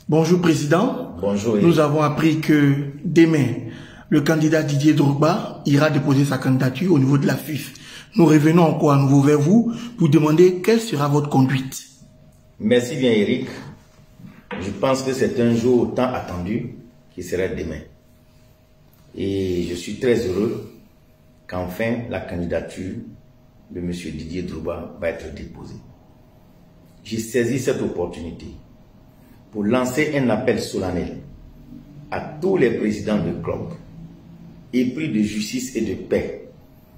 Bonjour Président. Bonjour. Nous avons appris que demain, le candidat Didier Drogba ira déposer sa candidature au niveau de la FIFA. Nous revenons encore à nouveau vers vous pour demander quelle sera votre conduite. Merci bien Eric. Je pense que c'est un jour tant attendu qui sera demain. Et je suis très heureux qu'enfin la candidature de M. Didier Drogba va être déposée. J'ai saisi cette opportunité pour lancer un appel solennel à tous les présidents de clubs, épris de justice et de paix,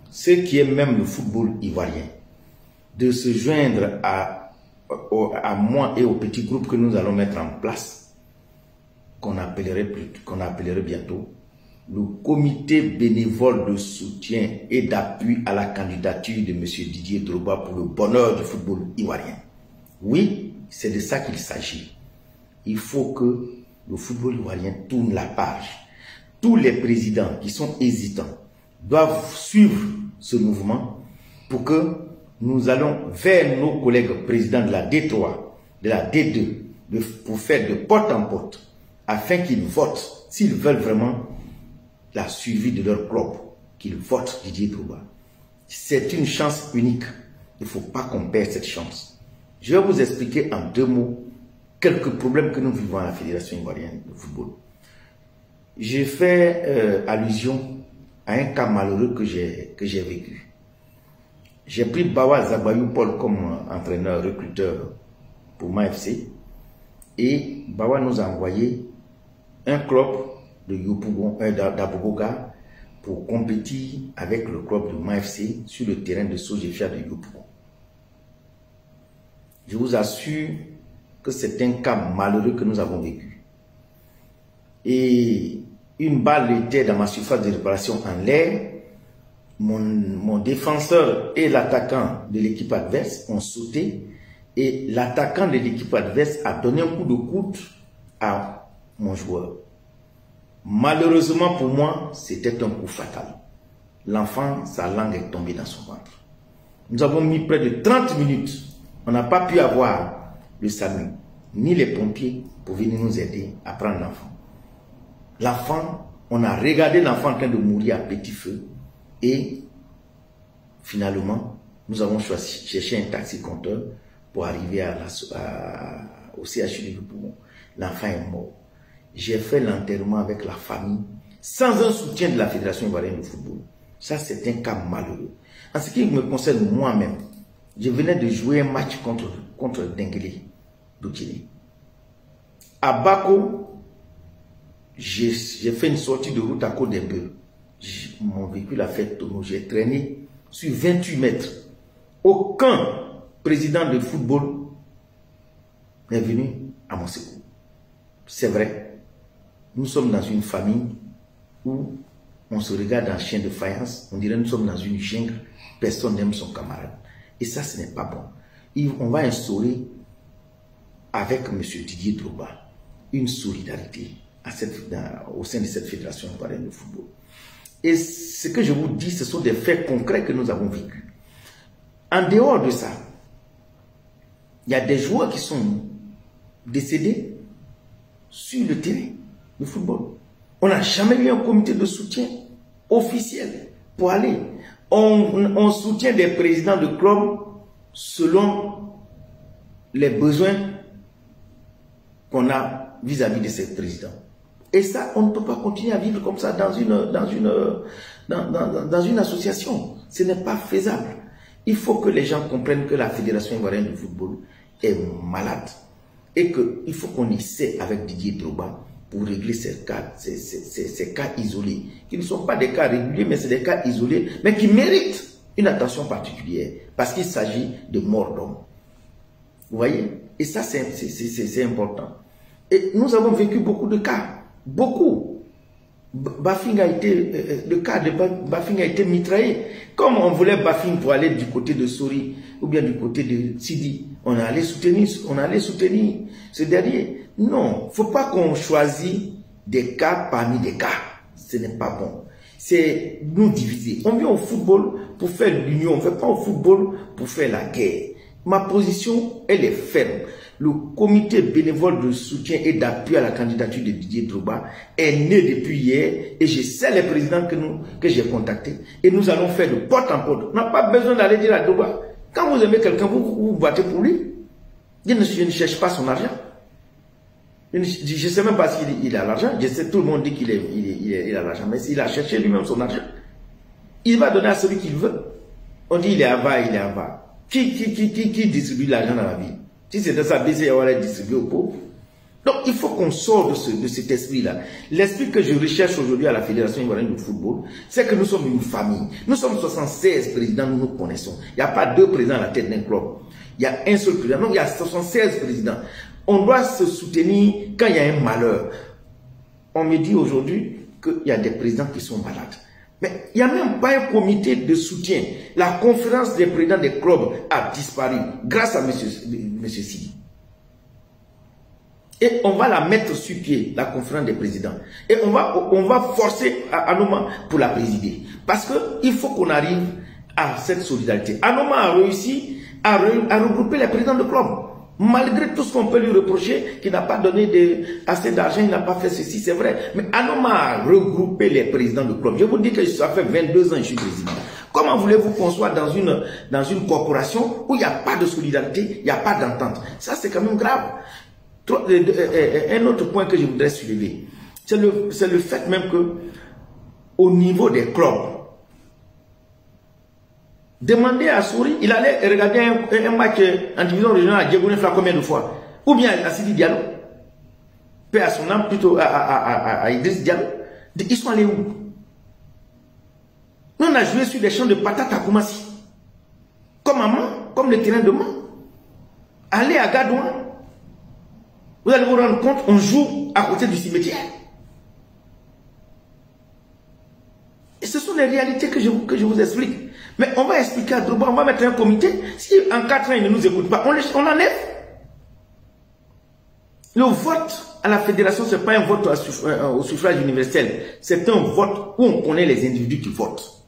ceux qui aiment même le football ivoirien, de se joindre à moi et au petit groupe que nous allons mettre en place, qu'on appellerait bientôt le comité bénévole de soutien et d'appui à la candidature de M. Didier Drogba pour le bonheur du football ivoirien. Oui, c'est de ça qu'il s'agit. Il faut que le football ivoirien tourne la page. Tous les présidents qui sont hésitants doivent suivre ce mouvement pour que nous allons vers nos collègues présidents de la D3, de la D2, pour faire de porte en porte, afin qu'ils votent, s'ils veulent vraiment la suivi de leur club, qu'ils votent Didier Drogba. C'est une chance unique. Il ne faut pas qu'on perde cette chance. Je vais vous expliquer en 2 mots quelques problèmes que nous vivons à la Fédération ivoirienne de football. J'ai fait allusion à un cas malheureux que j'ai vécu. J'ai pris Bawa Zabayou Paul comme entraîneur, recruteur pour MAFC, et Bawa nous a envoyé un club de d'Aboboga pour compétir avec le club de MAFC sur le terrain de Sojefia de Yopougon. Je vous assure que c'est un cas malheureux que nous avons vécu. Et une balle était dans ma surface de réparation en l'air. Mon défenseur et l'attaquant de l'équipe adverse ont sauté et l'attaquant de l'équipe adverse a donné un coup de coude à mon joueur. Malheureusement pour moi, c'était un coup fatal. L'enfant, sa langue est tombée dans son ventre. Nous avons mis près de 30 minutes. On n'a pas pu avoir le SAMU, ni les pompiers pour venir nous aider à prendre l'enfant. L'enfant, on a regardé l'enfant en train de mourir à petit feu et finalement, nous avons cherché un taxi-compteur pour arriver au CHU de Yopougon. L'enfant est mort. J'ai fait l'enterrement avec la famille sans un soutien de la Fédération ivoirienne de football. Ça, c'est un cas malheureux. En ce qui me concerne moi-même, je venais de jouer un match contre Denguele d'Otiné. À Bako, j'ai fait une sortie de route à Côte d'Imbeu. Mon véhicule a fait tonneau. J'ai traîné sur 28 mètres. Aucun président de football n'est venu à mon secours. C'est vrai. Nous sommes dans une famille où on se regarde en chien de faïence. On dirait que nous sommes dans une jungle. Personne n'aime son camarade. Et ça, ce n'est pas bon. On va instaurer avec M. Didier Drogba une solidarité au sein de cette fédération ivoirienne de football. Et ce que je vous dis, ce sont des faits concrets que nous avons vécus. En dehors de ça, il y a des joueurs qui sont décédés sur le terrain de football. On n'a jamais eu un comité de soutien officiel pour aller. On soutient des présidents de clubs selon les besoins qu'on a vis-à-vis de ces présidents. Et ça, on ne peut pas continuer à vivre comme ça dans une association. Ce n'est pas faisable. Il faut que les gens comprennent que la Fédération ivoirienne de football est malade. Et qu'il faut qu'on essaie avec Didier Drogba pour régler ces cas isolés, qui ne sont pas des cas réguliers, mais c'est des cas isolés, mais qui méritent une attention particulière, parce qu'il s'agit de morts d'hommes. Vous voyez? Et ça, c'est important. Et nous avons vécu beaucoup de cas, beaucoup. Le cas de Bafing a été mitraillé. Comme on voulait Bafing pour aller du côté de Sori, ou bien du côté de Sidi, on allait soutenir ce dernier. Non, il ne faut pas qu'on choisisse des cas parmi des cas. Ce n'est pas bon. C'est nous diviser. On vient au football pour faire l'union. On ne fait pas au football pour faire la guerre. ma position, elle est ferme. Le comité bénévole de soutien et d'appui à la candidature de Didier Drogba est né depuis hier et je sais les présidents que j'ai contactés et nous allons faire de porte en porte. On n'a pas besoin d'aller dire à Drogba. Quand vous aimez quelqu'un, vous battez pour lui. Je ne cherche pas son argent. Je ne sais même pas s'il a l'argent. Je sais, tout le monde dit qu'il a l'argent. Mais s'il a cherché lui-même son argent, il va donner à celui qu'il veut. On dit il est avare, il est avare. Qui distribue l'argent dans la vie? Si c'était ça, BC aurait distribué aux pauvres. Donc il faut qu'on sorte de cet esprit-là. L'esprit que je recherche aujourd'hui à la Fédération ivoirienne de football, c'est que nous sommes une famille. Nous sommes 76 présidents, nous nous connaissons. Il n'y a pas 2 présidents à la tête d'un club. Il y a un seul président. Donc il y a 76 présidents. On doit se soutenir quand il y a un malheur. On me dit aujourd'hui qu'il y a des présidents qui sont malades. Mais il n'y a même pas un comité de soutien. La conférence des présidents des clubs a disparu grâce à M. Sidi. Et on va la mettre sur pied, la conférence des présidents. Et on va forcer Anoma pour la présider. Parce qu'il faut qu'on arrive à cette solidarité. Anoma a réussi à regrouper les présidents de clubs. Malgré tout ce qu'on peut lui reprocher, qu'il n'a pas donné assez d'argent, il n'a pas fait ceci, c'est vrai. Mais Anoma a regroupé les présidents de club. Je vous dis que ça fait 22 ans que je suis président. Comment voulez-vous qu'on soit dans une corporation où il n'y a pas de solidarité, il n'y a pas d'entente? Ça, c'est quand même grave. Un autre point que je voudrais soulever, c'est le fait même que, au niveau des clubs, demandez à Souri, il allait regarder un match en division régionale à Diegoune Fla combien de fois? Ou bien à Sidi Diallo, paix à son âme, plutôt à Idriss Diallo. Ils sont allés où? Nous on a joué sur des champs de patates à Koumassi. Comme à Mans, comme le terrain de Mans. Allez à Gadouin. Vous allez vous rendre compte, on joue à côté du cimetière. Et ce sont les réalités que je vous explique. Mais on va expliquer à Drogba, on va mettre un comité. Si en 4 ans il ne nous écoute pas, on enlève. Le vote à la fédération, ce n'est pas un vote au suffrage universel. C'est un vote où on connaît les individus qui votent.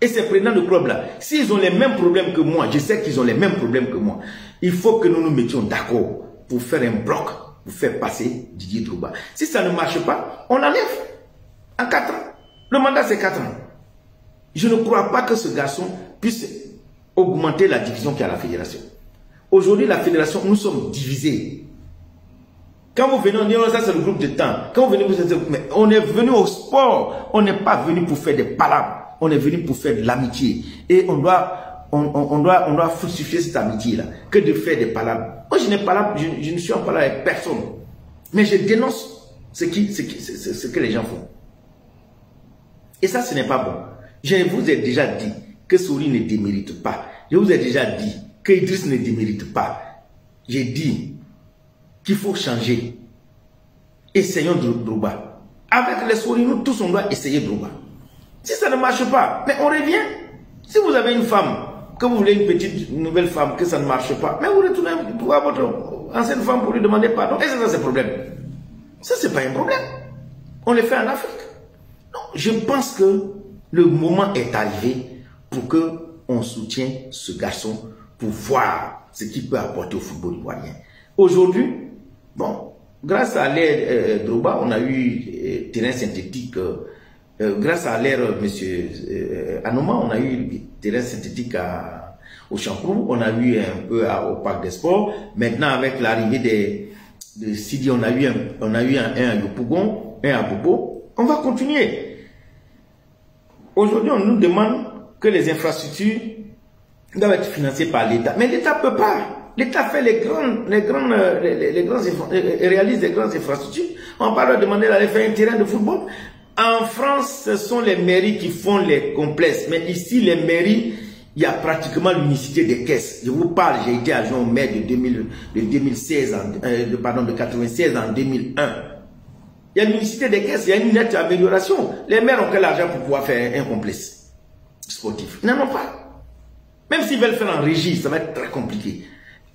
Et ces présidents de club-là, s'ils ont les mêmes problèmes que moi, je sais qu'ils ont les mêmes problèmes que moi, il faut que nous nous mettions d'accord pour faire un bloc, pour faire passer Didier Drogba. Si ça ne marche pas, on enlève. En 4 ans. Le mandat, c'est 4 ans. Je ne crois pas que ce garçon puisse augmenter la division qu'il y a à la fédération. Aujourd'hui, la fédération, nous sommes divisés. Quand vous venez, on dit, oh, ça c'est le groupe de temps. Quand vous venez, mais on est venu au sport. On n'est pas venu pour faire des palabres. On est venu pour faire de l'amitié. Et on doit fructifier cette amitié-là. Que de faire des palabres. Moi, je ne suis en palabre avec personne. Mais je dénonce ce que les gens font. Et ça, ce n'est pas bon. Je vous ai déjà dit que Souri ne démérite pas. Je vous ai déjà dit que Idriss ne démérite pas. J'ai dit qu'il faut changer. Essayons Drogba. Avec les Souri, nous tous, on doit essayer Drogba. Si ça ne marche pas, mais on revient. Si vous avez une femme, que vous voulez une petite nouvelle femme, que ça ne marche pas, mais vous retournez voir votre ancienne femme pour lui demander pardon. Et c'est ça, c'est le problème. Ça, c'est pas un problème. On le fait en Afrique. Non, je pense que le moment est arrivé pour qu'on soutienne ce garçon pour voir ce qu'il peut apporter au football ivoirien. Aujourd'hui, bon, grâce à l'ère Drogba, on a eu terrain synthétique. Grâce à l'ère M. Anoma, on a eu terrain synthétique au Champrou, on a eu un peu au Parc des Sports. Maintenant, avec l'arrivée de Sidi, on a eu un à Yopougon, un à Bobo. On va continuer. Aujourd'hui, on nous demande que les infrastructures doivent être financées par l'État. Mais l'État ne peut pas. L'État fait réalise les grandes infrastructures. On va pas leur demander d'aller faire un terrain de football. En France, ce sont les mairies qui font les complexes. Mais ici, les mairies, il y a pratiquement l'unicité des caisses. Je vous parle, j'ai été adjoint au maire de 96 en 2001. Il y a l'unicité des caisses, il y a une nette amélioration. Les maires ont quel argent pour pouvoir faire un complexe sportif? Ils n'en ont pas. Même s'ils veulent faire en régie, ça va être très compliqué.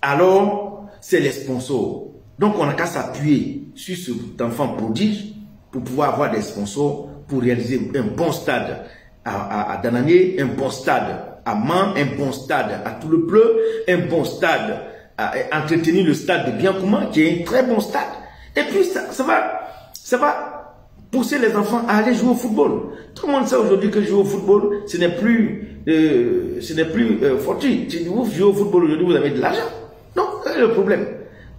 Alors, c'est les sponsors. Donc, on n'a qu'à s'appuyer sur cet enfant prodige pour pouvoir avoir des sponsors pour réaliser un bon stade à Dananié, un bon stade à Mans, un bon stade à Toulepleu, un bon stade à entretenir le stade de Biancouma, qui est un très bon stade. Et puis ça va pousser les enfants à aller jouer au football. Tout le monde sait aujourd'hui que jouer au football, ce n'est plus fortuit. Si vous jouez au football aujourd'hui, vous avez de l'argent. Non, quel est le problème?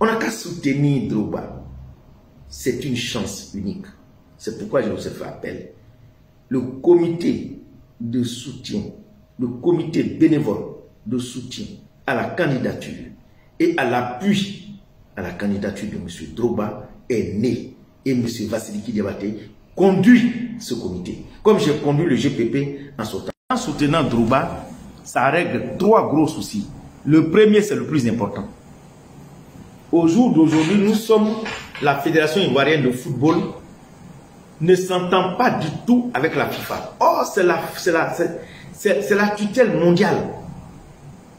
On n'a qu'à soutenir Drogba. C'est une chance unique. C'est pourquoi je vous ai fait appel. Le comité de soutien, le comité bénévole de soutien à la candidature et à l'appui à la candidature de M. Drogba est né. Et M. Vassiliki Diabaté conduit ce comité. Comme j'ai conduit le GPP en sortant. En soutenant Drogba, ça règle 3 gros soucis. Le premier, c'est le plus important. Au jour d'aujourd'hui, nous sommes la Fédération ivoirienne de football ne s'entend pas du tout avec la FIFA. Or, c'est la tutelle mondiale.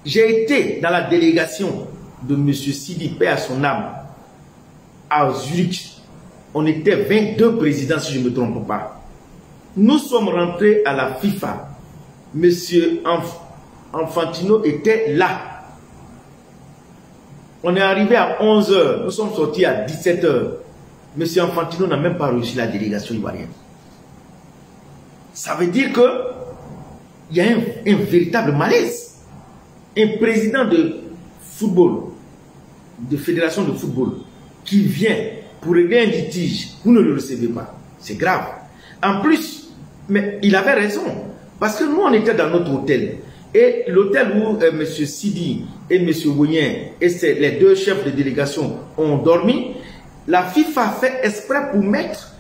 J'ai été dans la délégation de M. Sidi, paix à son âme, à Zurich. On était 22 présidents, si je ne me trompe pas. Nous sommes rentrés à la FIFA. M. Infantino était là. On est arrivé à 11 h. Nous sommes sortis à 17 h. M. Infantino n'a même pas réussi la délégation ivoirienne. Ça veut dire que il y a un véritable malaise. Un président de football, de fédération de football, qui vient pour régler un litige, vous ne le recevez pas. C'est grave. En plus, mais il avait raison. Parce que nous, on était dans notre hôtel. Et l'hôtel où M. Sidi et M. Woyen et les 2 chefs de délégation ont dormi, la FIFA a fait exprès pour mettre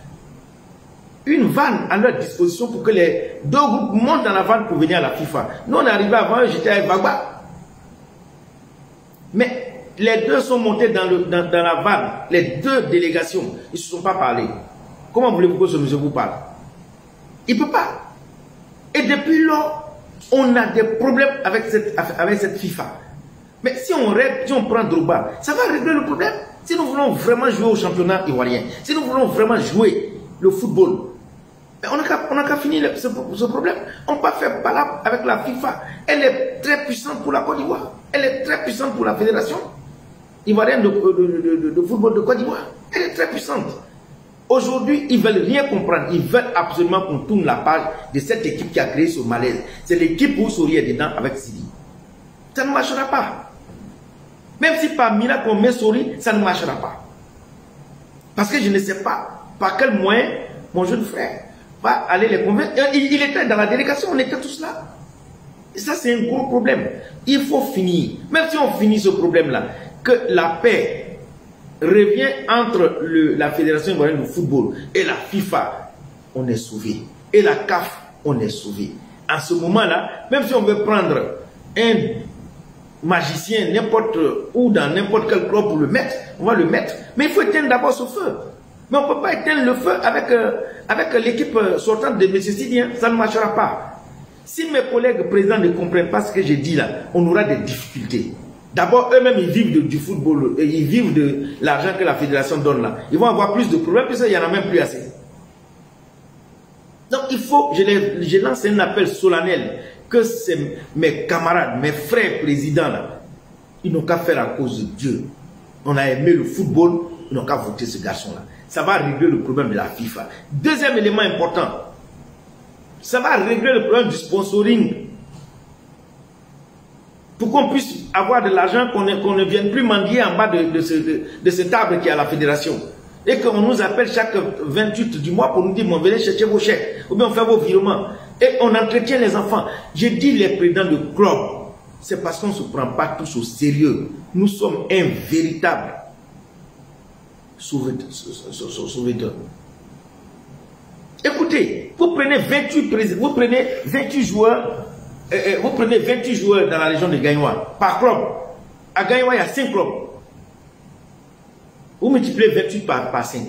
une vanne à leur disposition pour que les 2 groupes montent dans la vanne pour venir à la FIFA. Nous, on est arrivé avant, j'étais avec Bagba. Mais les 2 sont montés dans la vanne, les 2 délégations, ils ne se sont pas parlé. Comment voulez-vous que ce monsieur vous parle? Il ne peut pas. Et depuis lors, on a des problèmes avec cette FIFA. Mais si on prend Drogba, ça va régler le problème. Si nous voulons vraiment jouer au championnat ivoirien, si nous voulons vraiment jouer le football, on n'a qu'à finir ce problème. On ne peut pas faire palabre avec la FIFA. Elle est très puissante pour la Côte d'Ivoire. Elle est très puissante pour la Fédération ivoirienne de football de Côte d'Ivoire. Elle est très puissante. Aujourd'hui, ils ne veulent rien comprendre. Ils veulent absolument qu'on tourne la page de cette équipe qui a créé ce malaise. C'est l'équipe où Sori est dedans avec Sidi. Ça ne marchera pas. Même si par miracle on met Sori, ça ne marchera pas. Parce que je ne sais pas par quel moyen mon jeune frère va aller les convaincre. Il était dans la délégation, on était tous là. Et ça, c'est un gros problème. Il faut finir. Même si on finit ce problème-là, que la paix revient entre la Fédération ivoirienne de football et la FIFA, on est sauvé. Et la CAF, on est sauvé. En ce moment-là, même si on veut prendre un magicien n'importe où, dans n'importe quel club pour le mettre, on va le mettre. Mais il faut éteindre d'abord ce feu. Mais on ne peut pas éteindre le feu avec l'équipe sortante de M. Sidi. Ça ne marchera pas. Si mes collègues présidents ne comprennent pas ce que j'ai dit là, on aura des difficultés. D'abord, eux-mêmes, ils vivent du football, ils vivent de l'argent que la fédération donne là. Ils vont avoir plus de problèmes, puisqu'il n'y en a même plus assez. Donc, il faut, je lance un appel solennel, que mes camarades, mes frères présidents là, ils n'ont qu'à faire à cause de Dieu. On a aimé le football, ils n'ont qu'à voter ce garçon-là. Ça va régler le problème de la FIFA. Deuxième élément important, ça va régler le problème du sponsoring. Pour qu'on puisse avoir de l'argent, qu'on ne vienne plus mendier en bas de ce table qui est à la fédération. Et qu'on nous appelle chaque 28 du mois pour nous dire, bon, venez chercher vos chèques, ou bien on fait vos virements. Et on entretient les enfants. J'ai dit les présidents de club, c'est parce qu'on ne se prend pas tous au sérieux. Nous sommes un véritable sauveteur. Écoutez, vous prenez 28 joueurs. Vous prenez 28 joueurs dans la région de Gagnoua, par club. À Gagnoua, il y a 5 clubs. Vous multipliez 28 par 5.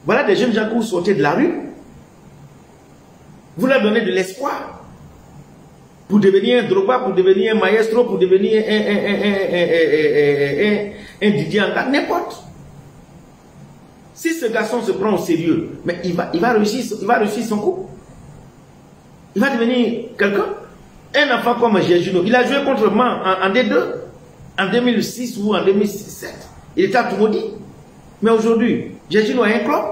Voilà des jeunes gens que vous sortez de la rue. Vous leur donnez de l'espoir. Pour devenir un Drogba, pour devenir un maestro, pour devenir un Didier Anga, n'importe. Si ce garçon se prend au sérieux, mais il va réussir son coup. Il va devenir quelqu'un. Un enfant comme Gergino, il a joué contre Man en D2, en 2006 ou en 2007. Il était à Toumoudi. Mais aujourd'hui, Gergino a un club.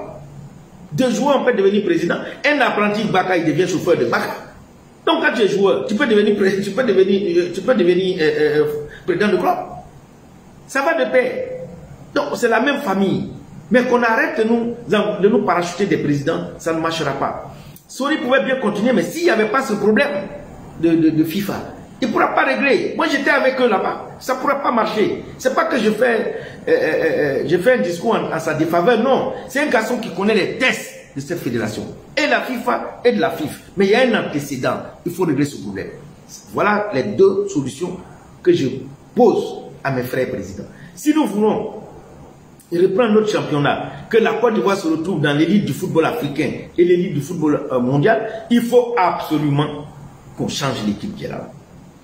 2 joueurs, on peut devenir président. Un apprenti Baka, il devient chauffeur de Baka. Donc quand tu es joueur, tu peux devenir président de club. Ça va de pair. Donc c'est la même famille. Mais qu'on arrête de nous parachuter des présidents, ça ne marchera pas. Sori pouvait bien continuer, mais s'il n'y avait pas ce problème de FIFA, il ne pourra pas régler. Moi j'étais avec eux là-bas, ça ne pourra pas marcher. C'est pas que je fais un discours en sa défaveur, non. C'est un garçon qui connaît les tests de cette fédération. Et la FIFA et de la FIF. Mais il y a un antécédent, il faut régler ce problème. Voilà les 2 solutions que je pose à mes frères présidents. Si nous voulons reprendre notre championnat, que la Côte d'Ivoire se retrouve dans l'élite du football africain et l'élite du football mondial, il faut absolument qu'on change l'équipe qui est là.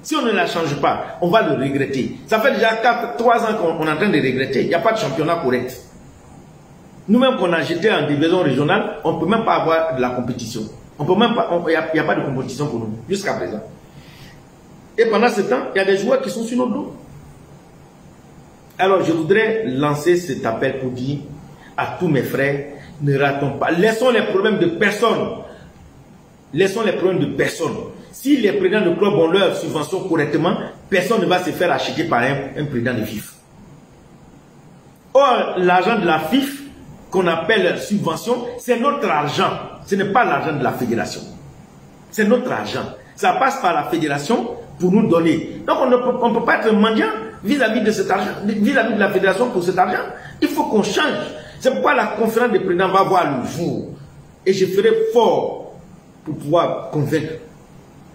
Si on ne la change pas, on va le regretter. Ça fait déjà 3 ans qu'on est en train de regretter. Il n'y a pas de championnat correct. Nous-mêmes qu'on a jeté en division régionale, on ne peut même pas avoir de la compétition. On peut même pas, il n'y a pas de compétition pour nous, jusqu'à présent. Et pendant ce temps, il y a des joueurs qui sont sur notre dos. Alors, je voudrais lancer cet appel pour dire à tous mes frères, ne ratons pas. Laissons les problèmes de personne. Laissons les problèmes de personne. Si les présidents de club ont leur subvention correctement, personne ne va se faire acheter par un président de FIF. Or, l'argent de la FIF, qu'on appelle subvention, c'est notre argent. Ce n'est pas l'argent de la fédération. C'est notre argent. Ça passe par la fédération pour nous donner. Donc, on ne peut pas être mendiant vis-à-vis de cet argent, vis-à-vis de la fédération pour cet argent. Il faut qu'on change. C'est pourquoi la conférence des présidents va voir le jour. Et je ferai fort pour pouvoir convaincre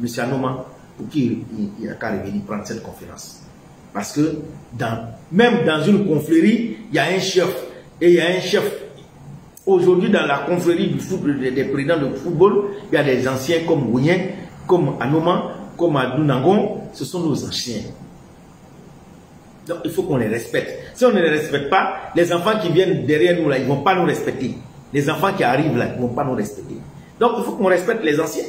M. Anoma pour qu'il n'y a qu'à revenir prendre cette conférence. Parce que même dans une confrérie, il y a un chef. Et il y a un chef. Aujourd'hui, dans la confrérie du football, des présidents de football, il y a des anciens comme Wouyen, comme Anoma, comme Adunangon. Ce sont nos anciens. Donc, il faut qu'on les respecte. Si on ne les respecte pas, les enfants qui viennent derrière nous, là, ils ne vont pas nous respecter. Les enfants qui arrivent là, ils ne vont pas nous respecter. Donc, il faut qu'on respecte les anciens.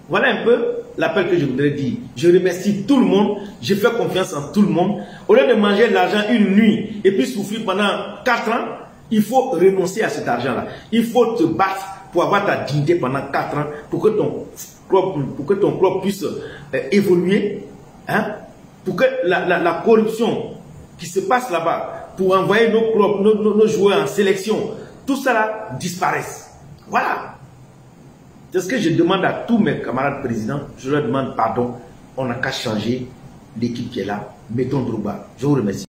Voilà un peu l'appel que je voudrais dire. Je remercie tout le monde. Je fais confiance en tout le monde. Au lieu de manger de l'argent une nuit et puis souffrir pendant 4 ans, il faut renoncer à cet argent-là. Il faut te battre pour avoir ta dignité pendant 4 ans pour que ton club puisse évoluer. Hein? Pour que la corruption qui se passe là-bas, pour envoyer nos joueurs en sélection, tout ça là disparaisse. Voilà. C'est ce que je demande à tous mes camarades présidents. Je leur demande pardon. On n'a qu'à changer l'équipe qui est là. Mettons Drouba. Je vous remercie.